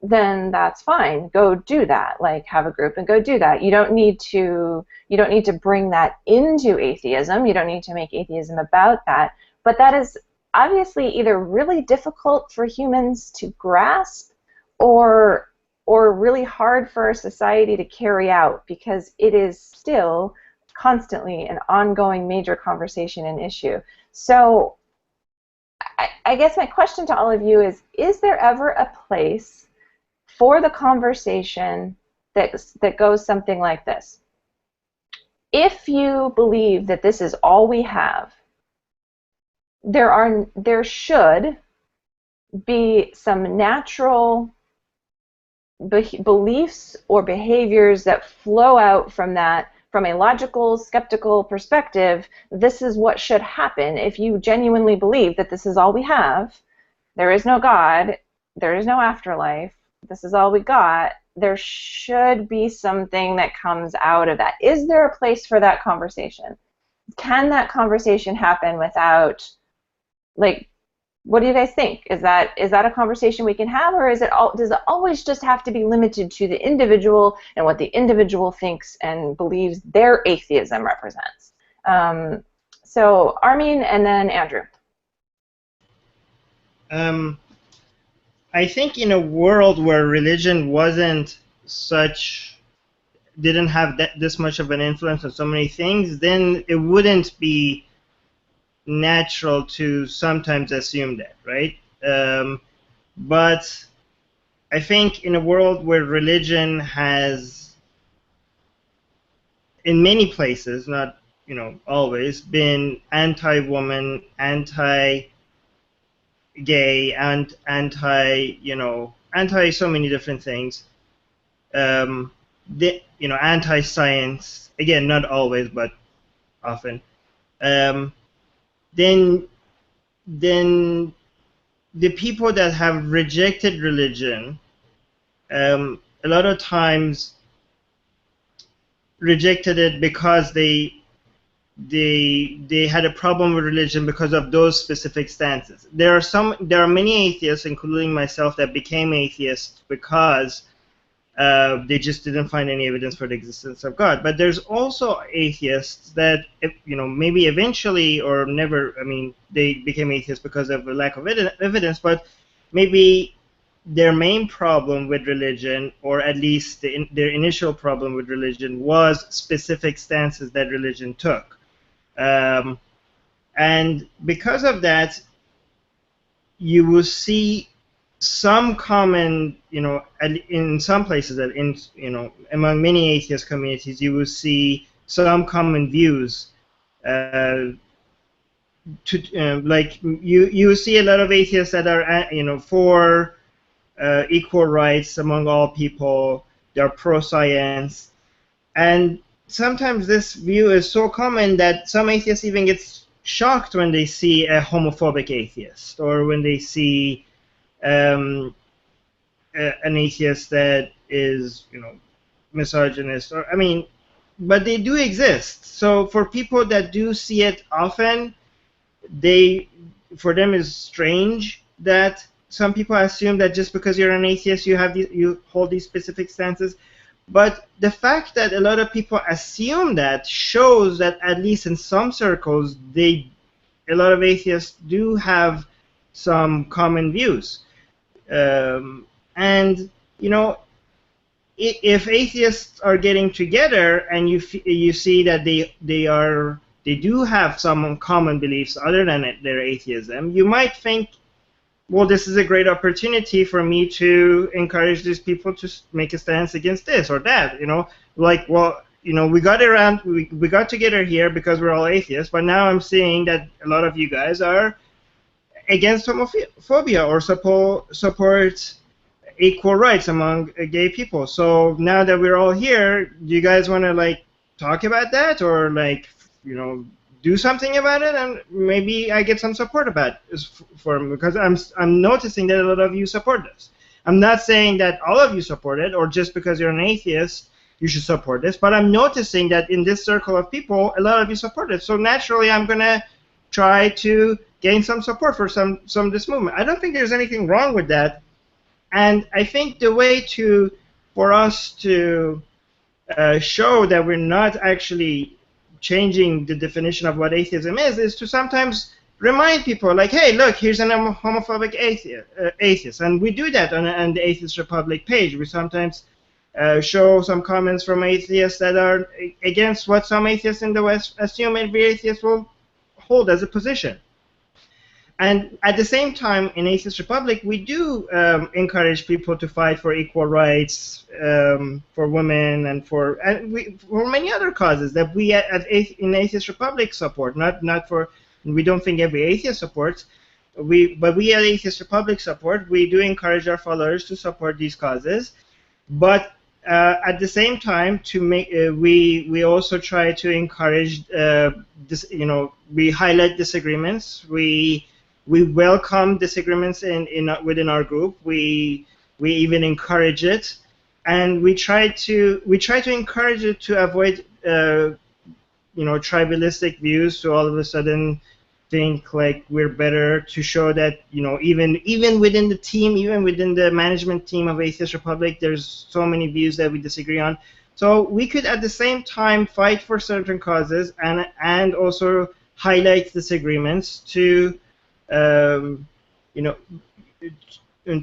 then that's fine. Go do that. Like, have a group and go do that. You don't need to bring that into atheism. You don't need to make atheism about that. But that is obviously either really difficult for humans to grasp, or really hard for our society to carry out, because it is still constantly an ongoing major conversation and issue. So I guess my question to all of you is there ever a place for the conversation that goes something like this? If you believe that this is all we have, there should be some natural beliefs or behaviors that flow out from that. From a logical, skeptical perspective, this is what should happen if you genuinely believe that this is all we have. There is no God. There is no afterlife. This is all we got. There should be something that comes out of that. Is there a place for that conversation? Can that conversation happen without, what do you guys think? Is that a conversation we can have, or does it always just have to be limited to the individual and what the individual thinks and believes their atheism represents? So Armin and then Andrew. I think in a world where religion didn't have this much of an influence on so many things, then it wouldn't be natural to sometimes assume that, right? But I think in a world where religion has, in many places, not always, been anti-woman, anti-gay, and anti so many different things. Anti-science, again, not always, but often. Then the people that have rejected religion, a lot of times rejected it because they had a problem with religion because of those specific stances. There are many atheists, including myself, that became atheists because they just didn't find any evidence for the existence of God. But there's also atheists that, maybe eventually or never, they became atheists because of a lack of evidence, but maybe their main problem with religion, or at least their initial problem with religion, was specific stances that religion took. And because of that, you will see some common, in some places, among many atheist communities, you will see some common views. Like you see a lot of atheists that are, for equal rights among all people. They're pro-science, and sometimes this view is so common that some atheists even get shocked when they see a homophobic atheist, or when they see an atheist that is, misogynist, or but they do exist. So for people that do see it often, for them it's strange that some people assume that just because you're an atheist, you hold these specific stances. But the fact that a lot of people assume that shows that, at least in some circles, a lot of atheists do have some common views. And if atheists are getting together and you see that they do have some common beliefs other than their atheism, you might think, well, this is a great opportunity for me to encourage these people to make a stance against this or that. We got together here because we're all atheists, but now I'm seeing that a lot of you guys are against homophobia or support equal rights among gay people. So now that we're all here, do you guys want to talk about that, or do something about it, and maybe I get some support about it because I'm noticing that a lot of you support this. I'm not saying that all of you support it, or just because you're an atheist you should support this, but I'm noticing that in this circle of people, a lot of you support it. So naturally, I'm gonna try to gain some support for some of this movement. I don't think there's anything wrong with that, and I think the way for us to show that we're not actually changing the definition of what atheism is to sometimes remind people, like, hey, look, here's an homophobic atheist. And we do that on the Atheist Republic page. We sometimes show some comments from atheists that are against what some atheists in the West assume every atheist will hold as a position. And at the same time, in Atheist Republic, we do encourage people to fight for equal rights for women and for many other causes that we in Atheist Republic support. We don't think every atheist supports, but we at Atheist Republic support. We do encourage our followers to support these causes, but at the same time, we also try to encourage this. We highlight disagreements. We welcome disagreements within our group. We even encourage it, and we try to encourage it to avoid tribalistic views. To all of a sudden think like we're better, to show that even within the team, even within the management team of Atheist Republic, there's so many views that we disagree on. So we could at the same time fight for certain causes and also highlight disagreements to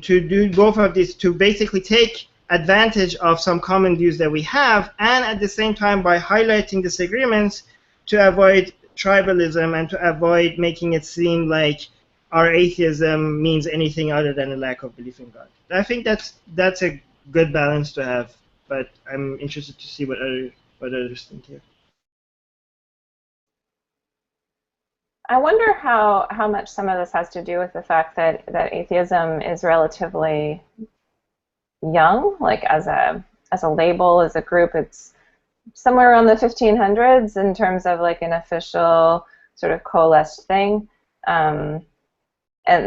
to do both of these, to basically take advantage of some common views that we have, and at the same time, by highlighting disagreements, to avoid tribalism and to avoid making it seem like our atheism means anything other than a lack of belief in God. I think that's a good balance to have, but I'm interested to see what others think here. I wonder how much some of this has to do with the fact that atheism is relatively young, like as a label, as a group. It's somewhere around the 1500s in terms of like an official sort of coalesced thing, and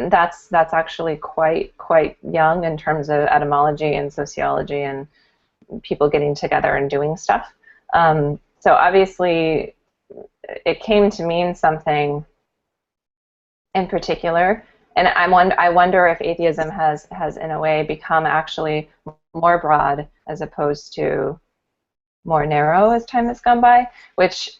that's actually quite young in terms of etymology and sociology and people getting together and doing stuff. So obviously it came to mean something in particular, and I wonder if atheism has in a way become actually more broad as opposed to more narrow as time has gone by, which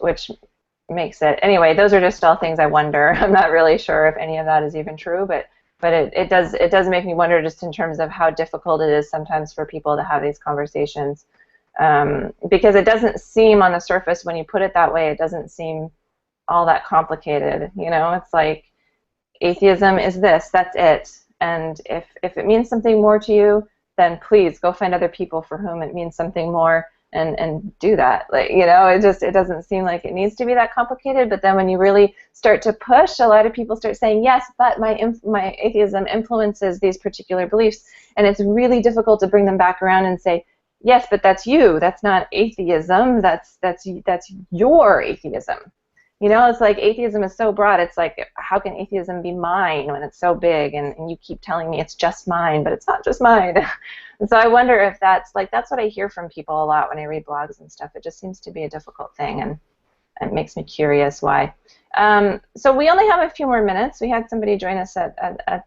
makes it, anyway, those are just all things I wonder. I'm not really sure if any of that is even true, but it does make me wonder just in terms of how difficult it is sometimes for people to have these conversations, because it doesn't seem on the surface, when you put it that way, it doesn't seem all that complicated. You know, it's like atheism is this, that's it, and if it means something more to you, then please go find other people for whom it means something more and do that. Like, you know, it doesn't seem like it needs to be that complicated, but then when you really start to push, a lot of people start saying, yes, but my atheism influences these particular beliefs, and it's really difficult to bring them back around and say, yes, but that's you, that's not atheism, that's your atheism. You know, it's like atheism is so broad, it's like, how can atheism be mine when it's so big, and you keep telling me it's just mine, but it's not just mine. And so I wonder if that's what I hear from people a lot when I read blogs and stuff. It just seems to be a difficult thing, and it makes me curious why. So we only have a few more minutes. We had somebody join us at a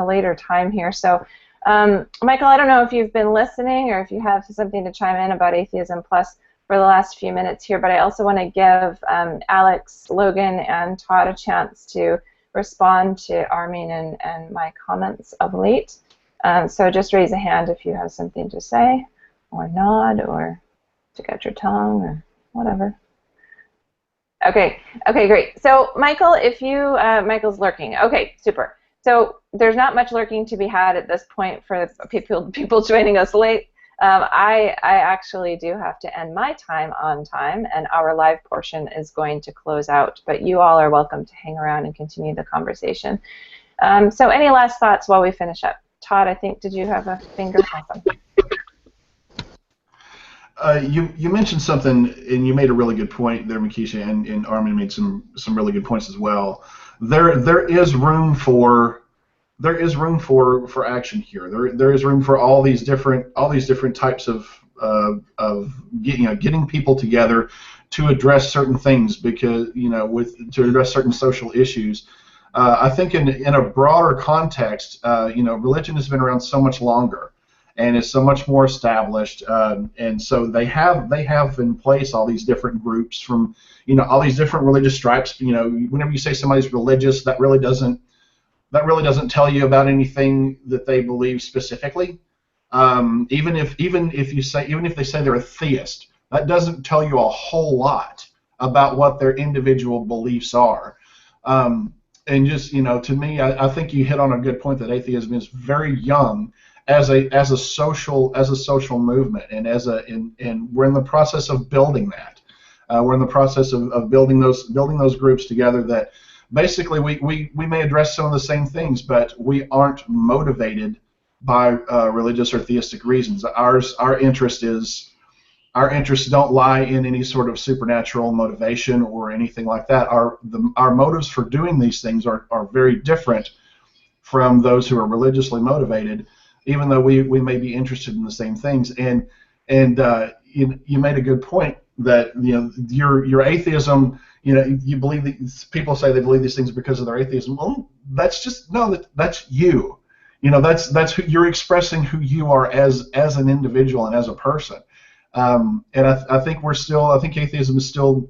later time here. So Michael, I don't know if you've been listening or if you have something to chime in about Atheism Plus for the last few minutes here, but I also want to give Alex, Logan, and Todd a chance to respond to Armin and my comments of late. So just raise a hand if you have something to say, or nod, or stick out your tongue, or whatever. Okay, great. So Michael, if you, Michael's lurking. Okay, super. So there's not much lurking to be had at this point for people joining us late. I actually do have to end my time on time, and our live portion is going to close out, but you all are welcome to hang around and continue the conversation. So any last thoughts while we finish up? Todd, I think, did you have a finger? Awesome. You mentioned something, and you made a really good point there, Makisha, and Armin made some really good points as well. There is room for action here. There is room for all these different types of getting people together to address certain things, because to address certain social issues. I think in a broader context, religion has been around so much longer and is so much more established, and so they have in place all these different groups from all these different religious stripes. Whenever you say somebody's religious, that really doesn't tell you about anything that they believe specifically. Even if they say they're a theist, that doesn't tell you a whole lot about what their individual beliefs are. And just to me, I think you hit on a good point that atheism is very young as a social movement, and we're in the process of building that. We're in the process of building those groups together that. Basically, we may address some of the same things, but we aren't motivated by religious or theistic reasons. Our interests don't lie in any sort of supernatural motivation or anything like that. Our motives for doing these things are very different from those who are religiously motivated, even though we may be interested in the same things. And you made a good point that your atheism. You believe people say they believe these things because of their atheism. Well, that's you. That's who you're expressing, who you are as an individual and as a person. And I think atheism is still,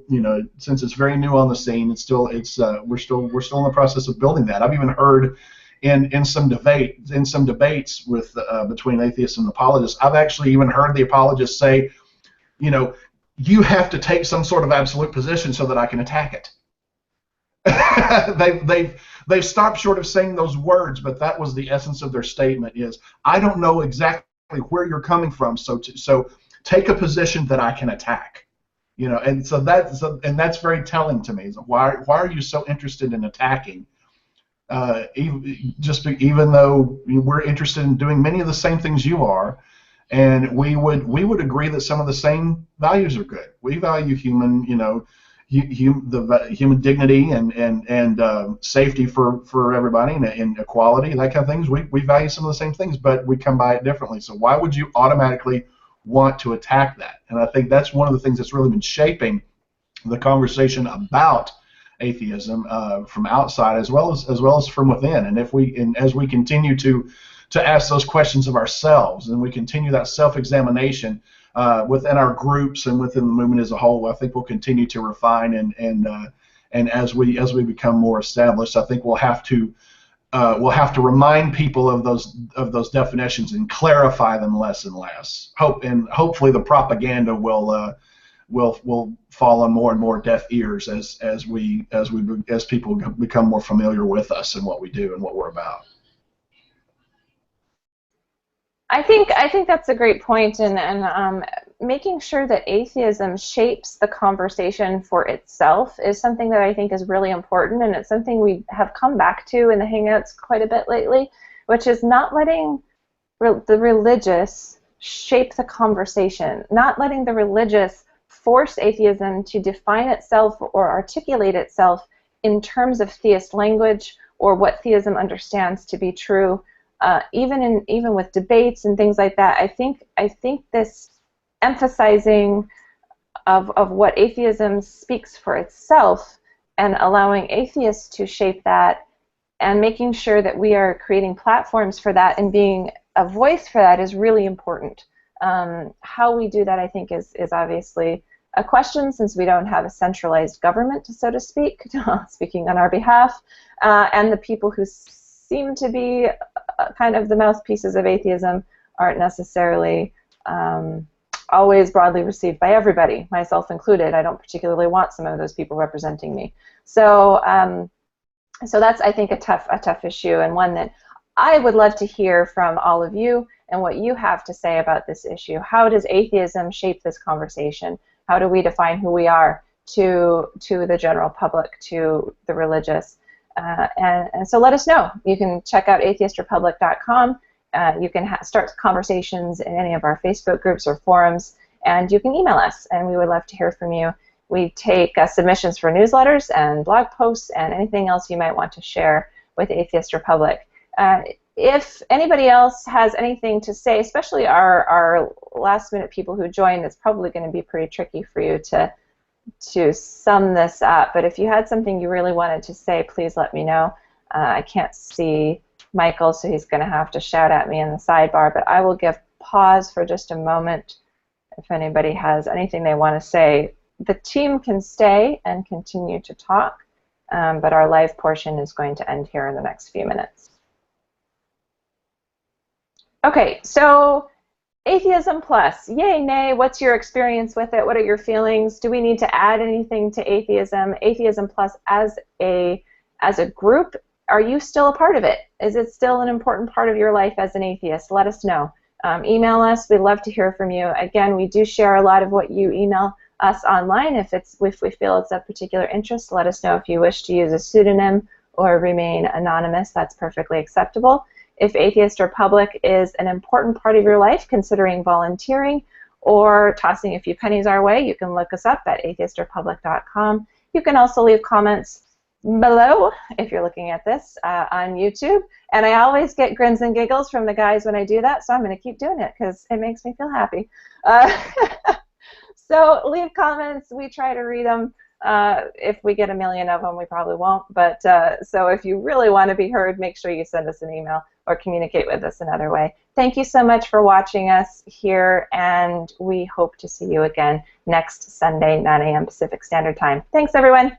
since it's very new on the scene, we're still in the process of building that. I've even heard in some debates with between atheists and apologists, I've actually even heard the apologists say, you have to take some sort of absolute position so that I can attack it. They've stopped short of saying those words, but that was the essence of their statement: is I don't know exactly where you're coming from, so take a position that I can attack. You know, and so that's very telling to me. Why are you so interested in attacking? Even though we're interested in doing many of the same things you are, and we would agree that some of the same values are good. We value human, human dignity and safety for everybody, and equality, that kind of things. We value some of the same things, but we come by it differently. So why would you automatically want to attack that? And I think that's one of the things that's really been shaping the conversation about atheism from outside as well as from within. And as we continue to ask those questions of ourselves, and we continue that self-examination within our groups and within the movement as a whole, I think we'll continue to refine, and as we become more established, I think we'll have to remind people of those definitions and clarify them less and less. Hopefully the propaganda will fall on more and more deaf ears as people become more familiar with us and what we do and what we're about. I think that's a great point, and making sure that atheism shapes the conversation for itself is something that I think is really important, and it's something we have come back to in the Hangouts quite a bit lately, which is not letting the religious shape the conversation, not letting the religious force atheism to define itself or articulate itself in terms of theist language or what theism understands to be true. Even with debates and things like that, I think this emphasizing of what atheism speaks for itself and allowing atheists to shape that and making sure that we are creating platforms for that and being a voice for that is really important. How we do that, I think, is obviously a question, since we don't have a centralized government, so to speak, speaking on our behalf, and the people who seem to be kind of the mouthpieces of atheism aren't necessarily always broadly received by everybody, myself included. I don't particularly want some of those people representing me. So that's, I think, a tough issue, and one that I would love to hear from all of you and what you have to say about this issue. How does atheism shape this conversation? How do we define who we are to the general public, to the religious? And so let us know. You can check out atheistrepublic.com. You can start conversations in any of our Facebook groups or forums, and you can email us, and we would love to hear from you. We take submissions for newsletters and blog posts and anything else you might want to share with Atheist Republic. If anybody else has anything to say, especially our last-minute people who joined, it's probably going to be pretty tricky for you to sum this up, but if you had something you really wanted to say, please let me know. I can't see Michael, so he's going to have to shout at me in the sidebar, but I will give pause for just a moment if anybody has anything they want to say. The team can stay and continue to talk, but our live portion is going to end here in the next few minutes. Okay, so Atheism Plus, yay, nay, what's your experience with it? What are your feelings? Do we need to add anything to atheism? Atheism Plus as a group, are you still a part of it? Is it still an important part of your life as an atheist? Let us know. Email us. We'd love to hear from you. Again, we do share a lot of what you email us online. If we feel it's of particular interest, let us know. If you wish to use a pseudonym or remain anonymous, that's perfectly acceptable. If Atheist Republic is an important part of your life, considering volunteering or tossing a few pennies our way, you can look us up at atheistrepublic.com. You can also leave comments below if you're looking at this on YouTube. And I always get grins and giggles from the guys when I do that, so I'm going to keep doing it because it makes me feel happy. So leave comments. We try to read them. If we get a million of them, we probably won't. But so if you really want to be heard, make sure you send us an email or communicate with us another way. Thank you so much for watching us here, and we hope to see you again next Sunday, 9 a.m. Pacific Standard Time. Thanks, everyone.